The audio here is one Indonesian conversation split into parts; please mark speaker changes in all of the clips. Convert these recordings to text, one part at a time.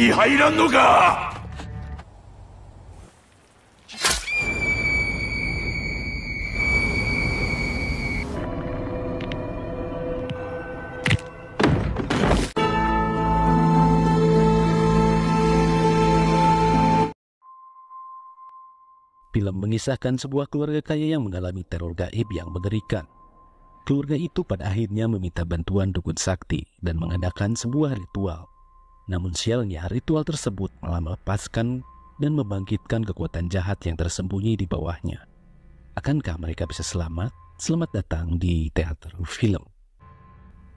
Speaker 1: に入らんのか。
Speaker 2: Film mengisahkan sebuah keluarga kaya yang mengalami teror gaib yang mengerikan. Keluarga itu pada akhirnya meminta bantuan dukun sakti dan mengadakan sebuah ritual. Namun sialnya ritual tersebut malah melepaskan dan membangkitkan kekuatan jahat yang tersembunyi di bawahnya. Akankah mereka bisa selamat? Selamat datang di teater film.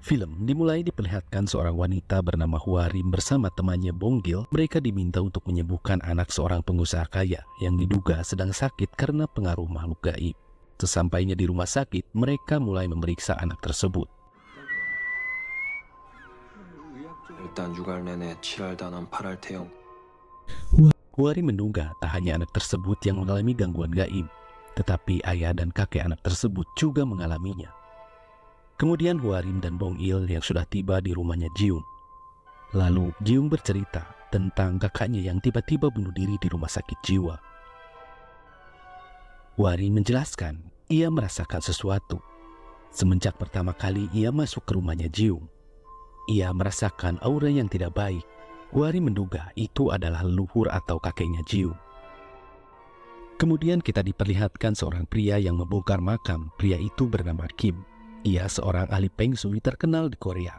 Speaker 2: Film dimulai diperlihatkan seorang wanita bernama Hwarim bersama temannya Bonggil. Mereka diminta untuk menyembuhkan anak seorang pengusaha kaya yang diduga sedang sakit karena pengaruh makhluk gaib. Sesampainya di rumah sakit, mereka mulai memeriksa anak tersebut. Hwarim menduga tak hanya anak tersebut yang mengalami gangguan gaib, tetapi ayah dan kakek anak tersebut juga mengalaminya. Kemudian Hwarim dan Bonggil yang sudah tiba di rumahnya Jiung. Lalu Jiung bercerita tentang kakaknya yang tiba-tiba bunuh diri di rumah sakit jiwa. Hwarim menjelaskan ia merasakan sesuatu. Semenjak pertama kali ia masuk ke rumahnya Jiung, ia merasakan aura yang tidak baik. Hwarim menduga itu adalah leluhur atau kakeknya Jiung. Kemudian kita diperlihatkan seorang pria yang membongkar makam. Pria itu bernama Kim. Ia seorang ahli Feng Shui terkenal di Korea.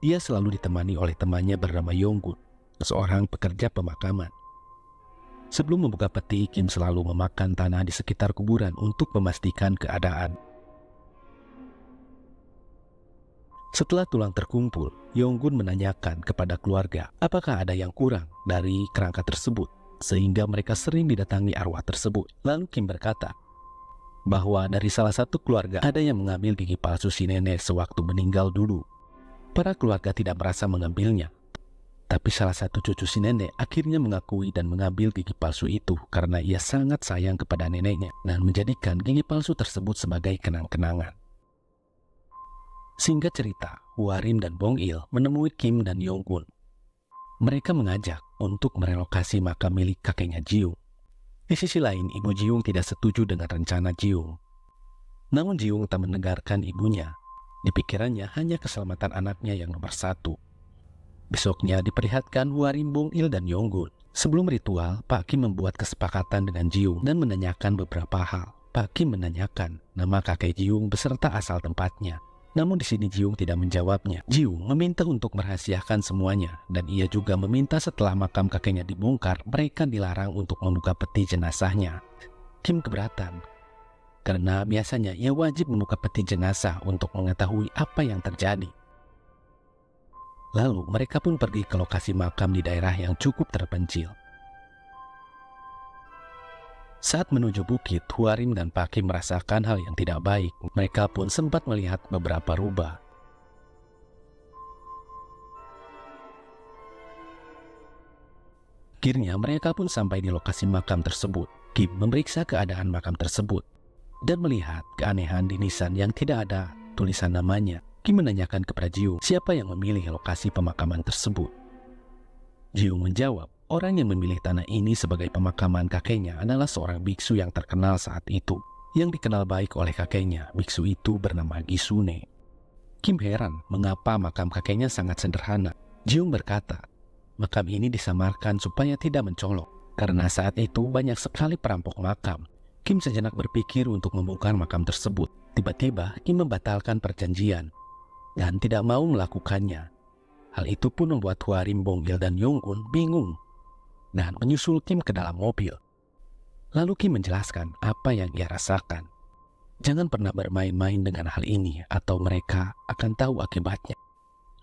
Speaker 2: Ia selalu ditemani oleh temannya bernama Yonggun, seorang pekerja pemakaman. Sebelum membuka peti, Kim selalu memakan tanah di sekitar kuburan untuk memastikan keadaan. Setelah tulang terkumpul, Yonggun menanyakan kepada keluarga apakah ada yang kurang dari kerangka tersebut, sehingga mereka sering didatangi arwah tersebut. Lalu Kim berkata bahwa dari salah satu keluarga ada yang mengambil gigi palsu si nenek sewaktu meninggal dulu. Para keluarga tidak merasa mengambilnya, tapi salah satu cucu si nenek akhirnya mengakui dan mengambil gigi palsu itu karena ia sangat sayang kepada neneknya dan menjadikan gigi palsu tersebut sebagai kenang-kenangan. Singkat cerita, Hwarim dan Bonggil menemui Kim dan Yonggun. Mereka mengajak untuk merelokasi makam milik kakeknya Jiung. Di sisi lain, ibu Jiung tidak setuju dengan rencana Jiung. Namun Jiung tak mendengarkan ibunya. Di pikirannya hanya keselamatan anaknya yang nomor satu. Besoknya diperlihatkan Hwarim, Bonggil, dan Yonggun. Sebelum ritual, Pak Kim membuat kesepakatan dengan Jiung dan menanyakan beberapa hal. Pak Kim menanyakan nama kakek Jiung beserta asal tempatnya. Namun di sini Jiung tidak menjawabnya. Jiung meminta untuk merahasiakan semuanya, dan ia juga meminta setelah makam kakeknya dibongkar, mereka dilarang untuk membuka peti jenazahnya. Kim keberatan, karena biasanya ia wajib membuka peti jenazah untuk mengetahui apa yang terjadi. Lalu mereka pun pergi ke lokasi makam di daerah yang cukup terpencil. Saat menuju bukit, Hwarim dan Pak Kim merasakan hal yang tidak baik. Mereka pun sempat melihat beberapa rubah. Akhirnya mereka pun sampai di lokasi makam tersebut. Kim memeriksa keadaan makam tersebut dan melihat keanehan di nisan yang tidak ada tulisan namanya. Kim menanyakan kepada Jiung siapa yang memilih lokasi pemakaman tersebut. Jiung menjawab, orang yang memilih tanah ini sebagai pemakaman kakeknya adalah seorang biksu yang terkenal saat itu, yang dikenal baik oleh kakeknya. Biksu itu bernama Gisune. Kim heran mengapa makam kakeknya sangat sederhana. Jiung berkata, makam ini disamarkan supaya tidak mencolok, karena saat itu banyak sekali perampok makam. Kim sejenak berpikir untuk membongkar makam tersebut. Tiba-tiba Kim membatalkan perjanjian dan tidak mau melakukannya. Hal itu pun membuat Hwarim, Bonggil, dan Yonggun bingung dan menyusul Kim ke dalam mobil. Lalu Kim menjelaskan apa yang ia rasakan. Jangan pernah bermain-main dengan hal ini atau mereka akan tahu akibatnya.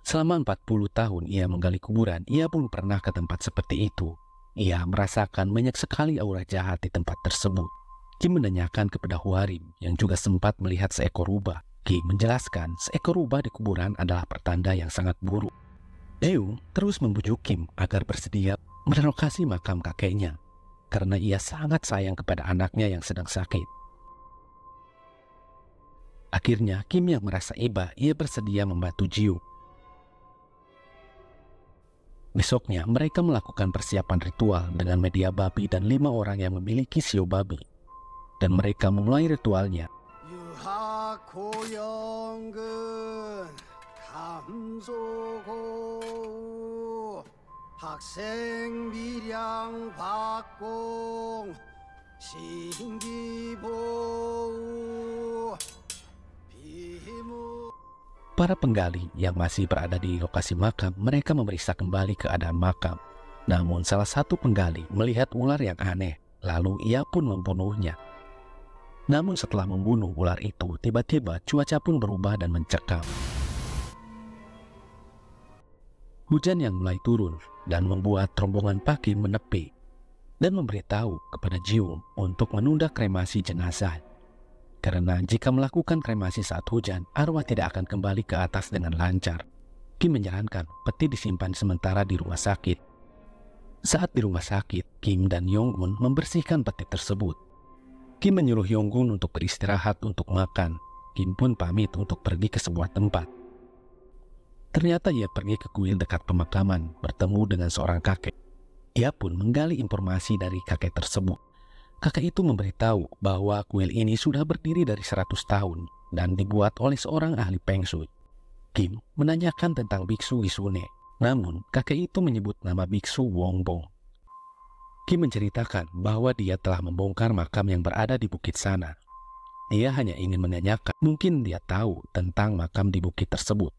Speaker 2: Selama 40 tahun ia menggali kuburan, ia pun pernah ke tempat seperti itu. Ia merasakan banyak sekali aura jahat di tempat tersebut. Kim menanyakan kepada Hwarim yang juga sempat melihat seekor rubah. Kim menjelaskan seekor rubah di kuburan adalah pertanda yang sangat buruk. Eung terus membujuk Kim agar bersedia merelokasi makam kakeknya karena ia sangat sayang kepada anaknya yang sedang sakit. Akhirnya Kim yang merasa iba, ia bersedia membantu Jiung. Besoknya, mereka melakukan persiapan ritual dengan media babi dan 5 orang yang memiliki sio babi. Dan mereka memulai ritualnya. Para penggali yang masih berada di lokasi makam, mereka memeriksa kembali keadaan makam. Namun salah satu penggali melihat ular yang aneh, lalu ia pun membunuhnya. Namun setelah membunuh ular itu, tiba-tiba cuaca pun berubah dan mencekam. Hujan yang mulai turun dan membuat rombongan Pakim menepi dan memberitahu kepada Jiung untuk menunda kremasi jenazah. Karena jika melakukan kremasi saat hujan, arwah tidak akan kembali ke atas dengan lancar. Kim menyarankan peti disimpan sementara di rumah sakit. Saat di rumah sakit, Kim dan Yonggun membersihkan peti tersebut. Kim menyuruh Yonggun untuk beristirahat untuk makan. Kim pun pamit untuk pergi ke sebuah tempat. Ternyata ia pergi ke kuil dekat pemakaman, bertemu dengan seorang kakek. Ia pun menggali informasi dari kakek tersebut. Kakek itu memberitahu bahwa kuil ini sudah berdiri dari 100 tahun dan dibuat oleh seorang ahli Feng Shui. Kim menanyakan tentang biksu Wisune, namun kakek itu menyebut nama biksu Wongbong. Kim menceritakan bahwa dia telah membongkar makam yang berada di bukit sana. Dia hanya ingin menanyakan, mungkin dia tahu tentang makam di bukit tersebut.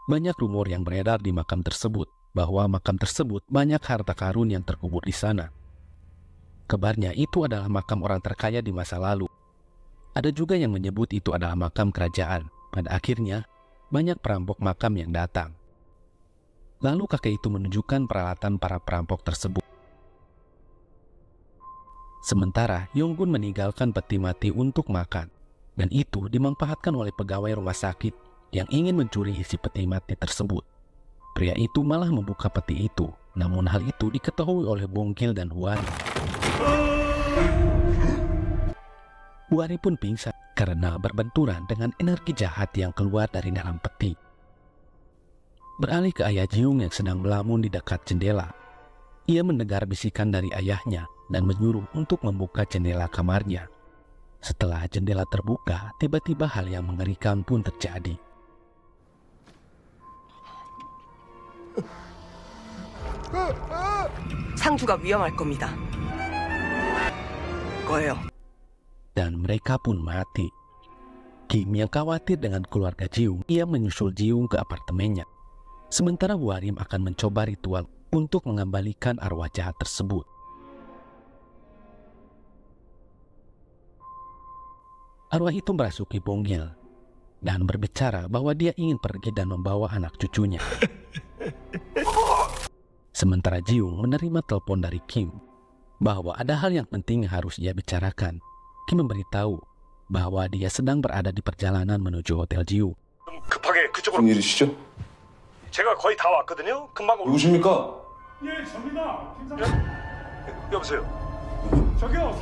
Speaker 2: Banyak rumor yang beredar di makam tersebut, bahwa makam tersebut banyak harta karun yang terkubur di sana. Kabarnya itu adalah makam orang terkaya di masa lalu. Ada juga yang menyebut itu adalah makam kerajaan. Pada akhirnya, banyak perampok makam yang datang. Lalu kakek itu menunjukkan peralatan para perampok tersebut. Sementara Yonggun meninggalkan peti mati untuk makan. Dan itu dimanfaatkan oleh pegawai rumah sakit yang ingin mencuri isi peti mati tersebut. Pria itu malah membuka peti itu. Namun hal itu diketahui oleh Bongkil dan Huari. Huari pun pingsan karena berbenturan dengan energi jahat yang keluar dari dalam peti. Beralih ke ayah Jiung yang sedang melamun di dekat jendela. Ia mendengar bisikan dari ayahnya dan menyuruh untuk membuka jendela kamarnya. Setelah jendela terbuka, tiba-tiba hal yang mengerikan pun terjadi.
Speaker 1: 상주가 위험할 겁니다. 거예요.
Speaker 2: Dan mereka pun mati. Kim yang khawatir dengan keluarga Jiung, ia menyusul Jiung ke apartemennya. Sementara Warim akan mencoba ritual untuk mengembalikan arwah jahat tersebut. Arwah itu merasuki Bongil dan berbicara bahwa dia ingin pergi dan membawa anak cucunya. Sementara Jiung menerima telepon dari Kim bahwa ada hal yang penting yang harus ia bicarakan. Kim memberitahu bahwa dia sedang berada di perjalanan menuju hotel Jiung.
Speaker 3: 급하게 그쪽으로.
Speaker 4: 무슨 일이시죠?
Speaker 3: 제가 거의 다 왔거든요. 금방 올.
Speaker 4: 누구십니까?
Speaker 5: 예, 접니다.
Speaker 3: 여보세요.
Speaker 5: 저기요.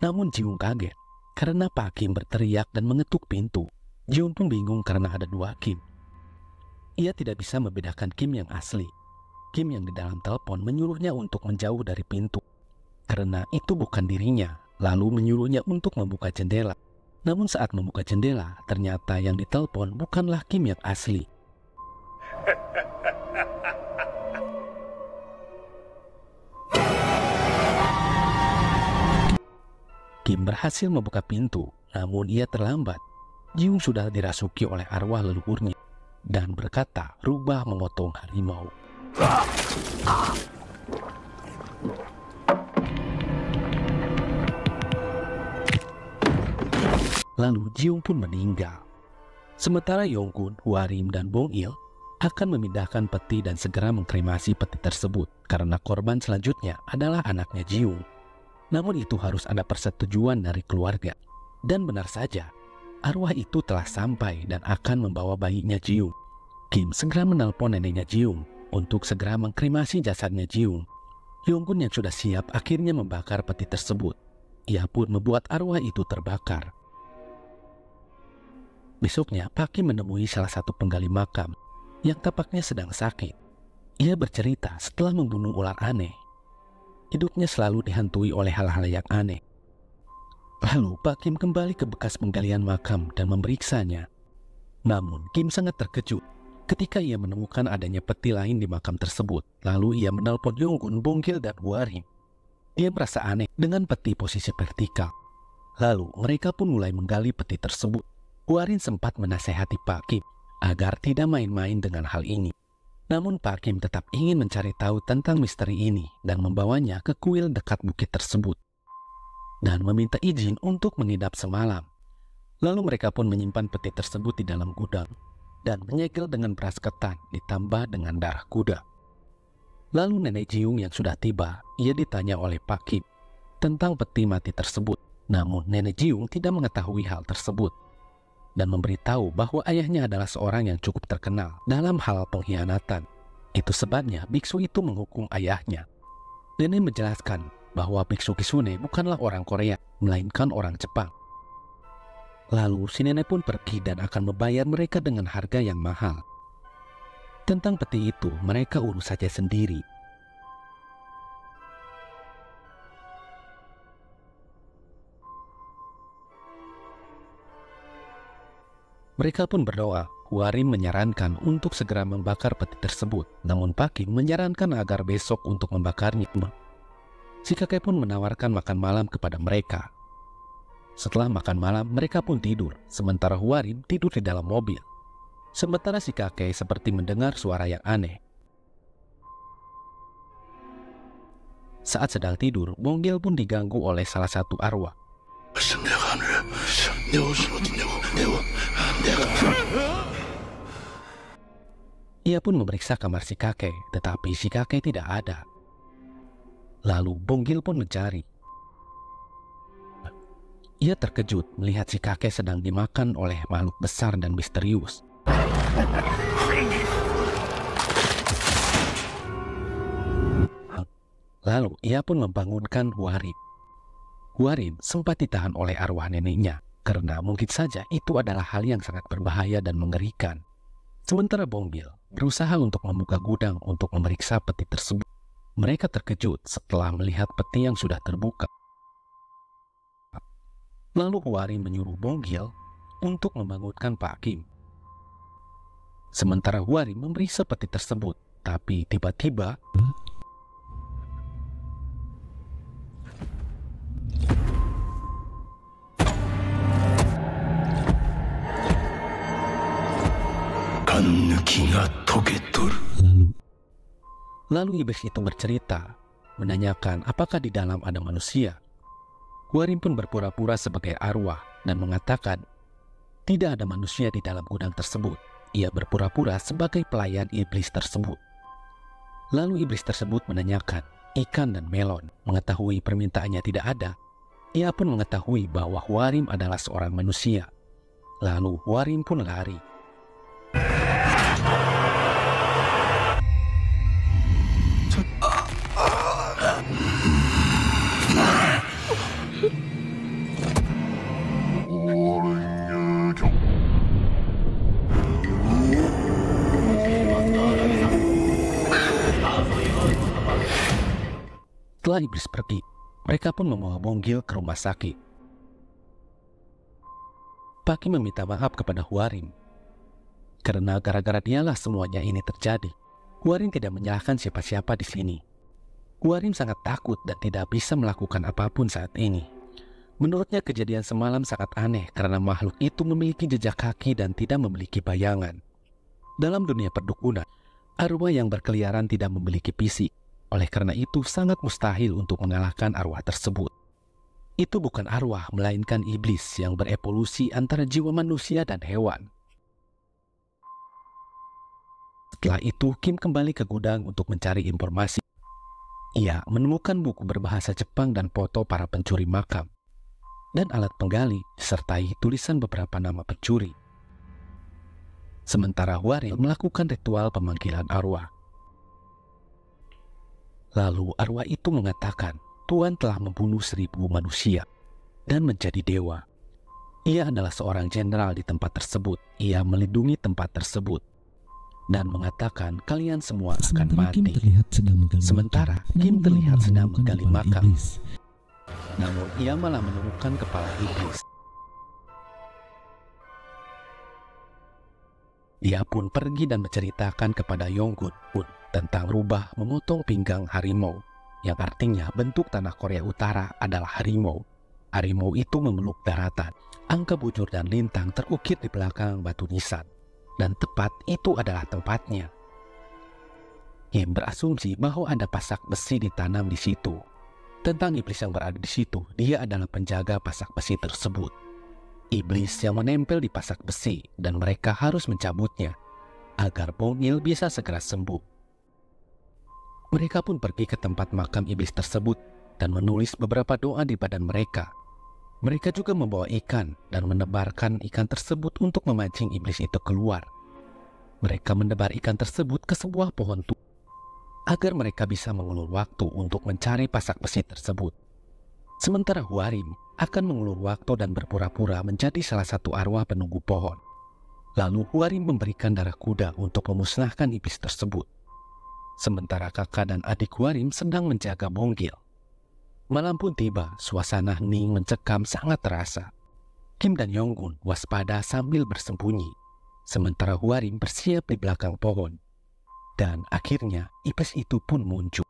Speaker 2: Namun Jiung kaget karena Pak Kim berteriak dan mengetuk pintu. Jiung pun bingung karena ada 2 Kim. Ia tidak bisa membedakan Kim yang asli. Kim yang di dalam telepon menyuruhnya untuk menjauh dari pintu karena itu bukan dirinya, lalu menyuruhnya untuk membuka jendela. Namun saat membuka jendela, ternyata yang ditelepon bukanlah Kim yang asli. Kim berhasil membuka pintu, namun ia terlambat. Jiung sudah dirasuki oleh arwah leluhurnya dan berkata rubah memotong harimau. Lalu Jiung pun meninggal. Sementara Yonggun, Huarim, dan Bongil akan memindahkan peti dan segera mengkremasi peti tersebut karena korban selanjutnya adalah anaknya Jiung. Namun itu harus ada persetujuan dari keluarga. Dan benar saja, arwah itu telah sampai dan akan membawa bayinya Jiung. Kim segera menelpon neneknya Jiung untuk segera mengkremasi jasadnya Jiung. Yonggun yang sudah siap akhirnya membakar peti tersebut. Ia pun membuat arwah itu terbakar. Besoknya, Pak Kim menemui salah satu penggali makam yang tampaknya sedang sakit. Ia bercerita setelah membunuh ular aneh, hidupnya selalu dihantui oleh hal-hal yang aneh. Lalu Pak Kim kembali ke bekas penggalian makam dan memeriksanya. Namun Kim sangat terkejut ketika ia menemukan adanya peti lain di makam tersebut. Lalu ia menelpon Yonggun, Bonggil, dan Hwarim. Dia merasa aneh dengan peti posisi vertikal. Lalu mereka pun mulai menggali peti tersebut. Hwarim sempat menasehati Pak Kim agar tidak main-main dengan hal ini. Namun Pak Kim tetap ingin mencari tahu tentang misteri ini dan membawanya ke kuil dekat bukit tersebut dan meminta izin untuk menginap semalam. Lalu mereka pun menyimpan peti tersebut di dalam gudang dan menyegel dengan beras ketan ditambah dengan darah kuda. Lalu Nenek Jiung yang sudah tiba, ia ditanya oleh Pak Kim tentang peti mati tersebut. Namun Nenek Jiung tidak mengetahui hal tersebut dan memberitahu bahwa ayahnya adalah seorang yang cukup terkenal dalam hal pengkhianatan. Itu sebabnya biksu itu menghukum ayahnya. Nenek menjelaskan bahwa biksu Kisune bukanlah orang Korea, melainkan orang Jepang. Lalu si nenek pun pergi dan akan membayar mereka dengan harga yang mahal. Tentang peti itu mereka urus saja sendiri. Mereka pun berdoa. Hwarim menyarankan untuk segera membakar peti tersebut. Namun Pak Kim menyarankan agar besok untuk membakarnya. Si kakek pun menawarkan makan malam kepada mereka. Setelah makan malam, mereka pun tidur. Sementara Hwarim tidur di dalam mobil. Sementara si kakek seperti mendengar suara yang aneh. Saat sedang tidur, Bonggil pun diganggu oleh salah satu arwah. Ia pun memeriksa kamar si kakek, tetapi si kakek tidak ada. Lalu Bonggil pun mencari. Ia terkejut melihat si kakek sedang dimakan oleh makhluk besar dan misterius. Lalu ia pun membangunkan Hwarim. Hwarim sempat ditahan oleh arwah neneknya karena mungkin saja itu adalah hal yang sangat berbahaya dan mengerikan. Sementara Bonggil berusaha untuk membuka gudang untuk memeriksa peti tersebut. Mereka terkejut setelah melihat peti yang sudah terbuka. Lalu Hwarim menyuruh Bonggil untuk membangunkan Pak Kim. Sementara Hwarim memeriksa peti tersebut, tapi tiba-tiba Lalu iblis itu bercerita, menanyakan apakah di dalam ada manusia. Hwarim pun berpura-pura sebagai arwah dan mengatakan tidak ada manusia di dalam gudang tersebut. Ia berpura-pura sebagai pelayan iblis tersebut. Lalu iblis tersebut menanyakan ikan dan melon. Mengetahui permintaannya tidak ada, ia pun mengetahui bahwa Hwarim adalah seorang manusia. Lalu Hwarim pun lari. Setelah iblis pergi, mereka pun membawa Bonggil ke rumah sakit. Pak Kim meminta maaf kepada Hwarim karena gara-gara dialah semuanya ini terjadi. Hwarim tidak menyalahkan siapa-siapa di sini. Hwarim sangat takut dan tidak bisa melakukan apapun saat ini. Menurutnya kejadian semalam sangat aneh karena makhluk itu memiliki jejak kaki dan tidak memiliki bayangan. Dalam dunia perdukunan, arwah yang berkeliaran tidak memiliki fisik. Oleh karena itu sangat mustahil untuk mengalahkan arwah tersebut. Itu bukan arwah melainkan iblis yang berevolusi antara jiwa manusia dan hewan. Setelah itu Kim kembali ke gudang untuk mencari informasi. Ia menemukan buku berbahasa Jepang dan foto para pencuri makam dan alat penggali disertai tulisan beberapa nama pencuri. Sementara Hwarim melakukan ritual pemanggilan arwah. Lalu arwah itu mengatakan Tuhan telah membunuh 1000 manusia dan menjadi dewa. Ia adalah seorang jenderal di tempat tersebut. Ia melindungi tempat tersebut. dan mengatakan kalian semua akan
Speaker 4: Sementara Kim
Speaker 2: mati.
Speaker 4: terlihat sedang menggali
Speaker 2: Sementara
Speaker 4: makam,
Speaker 2: Kim
Speaker 4: namun ia
Speaker 2: terlihat
Speaker 4: malah
Speaker 2: sedang
Speaker 4: menemukan
Speaker 2: menggali
Speaker 4: kepala
Speaker 2: makam.
Speaker 4: iblis.
Speaker 2: Namun ia malah menemukan kepala iblis. Ia pun pergi dan menceritakan kepada Yonggun pun tentang rubah memotong pinggang harimau, yang artinya bentuk tanah Korea Utara adalah harimau. Harimau itu memeluk daratan. Angka bujur dan lintang terukir di belakang batu nisan, dan tepat itu adalah tempatnya. Kim berasumsi bahwa ada pasak besi ditanam di situ. Tentang iblis yang berada di situ, dia adalah penjaga pasak besi tersebut. Iblis yang menempel di pasak besi dan mereka harus mencabutnya agar Bongil bisa segera sembuh. Mereka pun pergi ke tempat makam iblis tersebut dan menulis beberapa doa di badan mereka. Mereka juga membawa ikan dan menebarkan ikan tersebut untuk memancing iblis itu keluar. Mereka menebar ikan tersebut ke sebuah pohon tua agar mereka bisa mengulur waktu untuk mencari pasak besi tersebut. Sementara Hwarim akan mengulur waktu dan berpura-pura menjadi salah satu arwah penunggu pohon. Lalu Hwarim memberikan darah kuda untuk memusnahkan iblis tersebut. Sementara kakak dan adik Hwarim sedang menjaga Bongil. Malam pun tiba, suasana hening mencekam sangat terasa. Kim dan Yonggun waspada sambil bersembunyi, sementara Hwarim bersiap di belakang pohon. Dan akhirnya iblis itu pun muncul.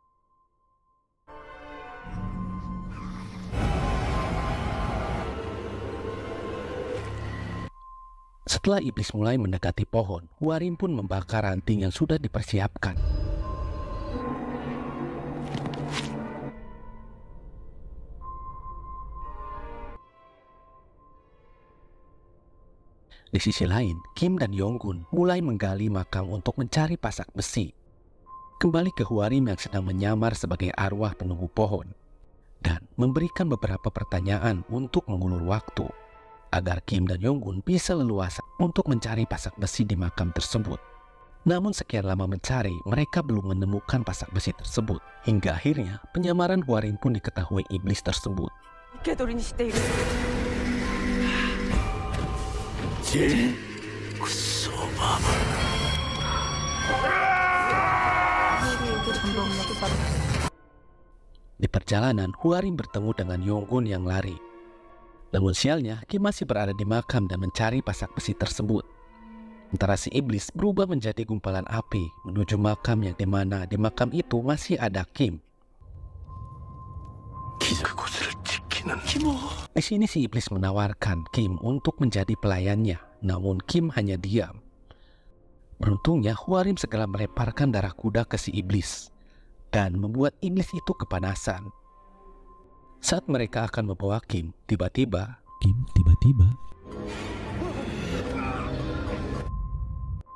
Speaker 2: Setelah iblis mulai mendekati pohon, Hwarim pun membakar ranting yang sudah dipersiapkan. Di sisi lain, Kim dan Yonggun mulai menggali makam untuk mencari pasak besi. Kembali ke Hwarim yang sedang menyamar sebagai arwah penunggu pohon dan memberikan beberapa pertanyaan untuk mengulur waktu agar Kim dan Yonggun bisa leluasa untuk mencari pasak besi di makam tersebut. Namun sekian lama mencari, mereka belum menemukan pasak besi tersebut. Hingga akhirnya penyamaran Hwarim pun diketahui iblis tersebut.
Speaker 1: 生け捕りにしている。
Speaker 2: Di perjalanan, Hwarim bertemu dengan Yonggun yang lari. Namun sialnya, Kim masih berada di makam dan mencari pasak besi tersebut. Sementara si iblis berubah menjadi gumpalan api menuju makam yang dimana di makam itu masih ada Kim. Di sini si iblis menawarkan Kim untuk menjadi pelayannya, namun Kim hanya diam. Beruntungnya Hwarim segera melemparkan darah kuda ke si iblis dan membuat iblis itu kepanasan. Saat mereka akan membawa Kim, tiba-tiba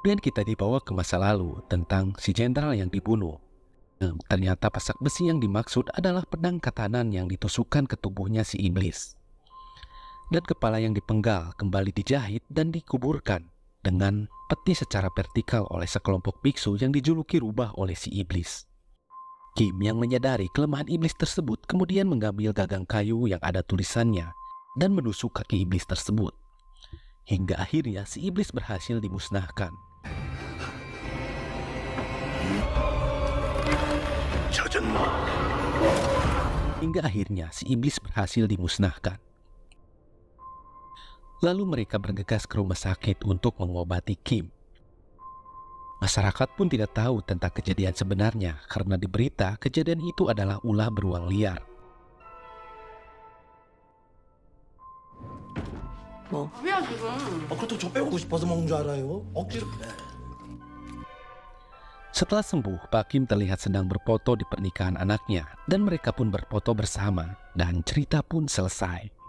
Speaker 2: dan kita dibawa ke masa lalu tentang si jenderal yang dibunuh. Ternyata pasak besi yang dimaksud adalah pedang katanan yang ditusukkan ke tubuhnya si iblis. Dan kepala yang dipenggal kembali dijahit dan dikuburkan dengan peti secara vertikal oleh sekelompok biksu yang dijuluki rubah oleh si iblis. Kim yang menyadari kelemahan iblis tersebut kemudian mengambil gagang kayu yang ada tulisannya dan menusuk kaki iblis tersebut. Hingga akhirnya si iblis berhasil dimusnahkan. Hingga akhirnya si iblis berhasil dimusnahkan. Lalu mereka bergegas ke rumah sakit untuk mengobati Kim. Masyarakat pun tidak tahu tentang kejadian sebenarnya karena di berita kejadian itu adalah ulah beruang liar.
Speaker 6: 그것도 저 빼고 싶어서 먹는 줄 알아요? 억지로.
Speaker 2: Setelah sembuh, Pak Kim terlihat sedang berfoto di pernikahan anaknya dan mereka pun berfoto bersama dan cerita pun selesai.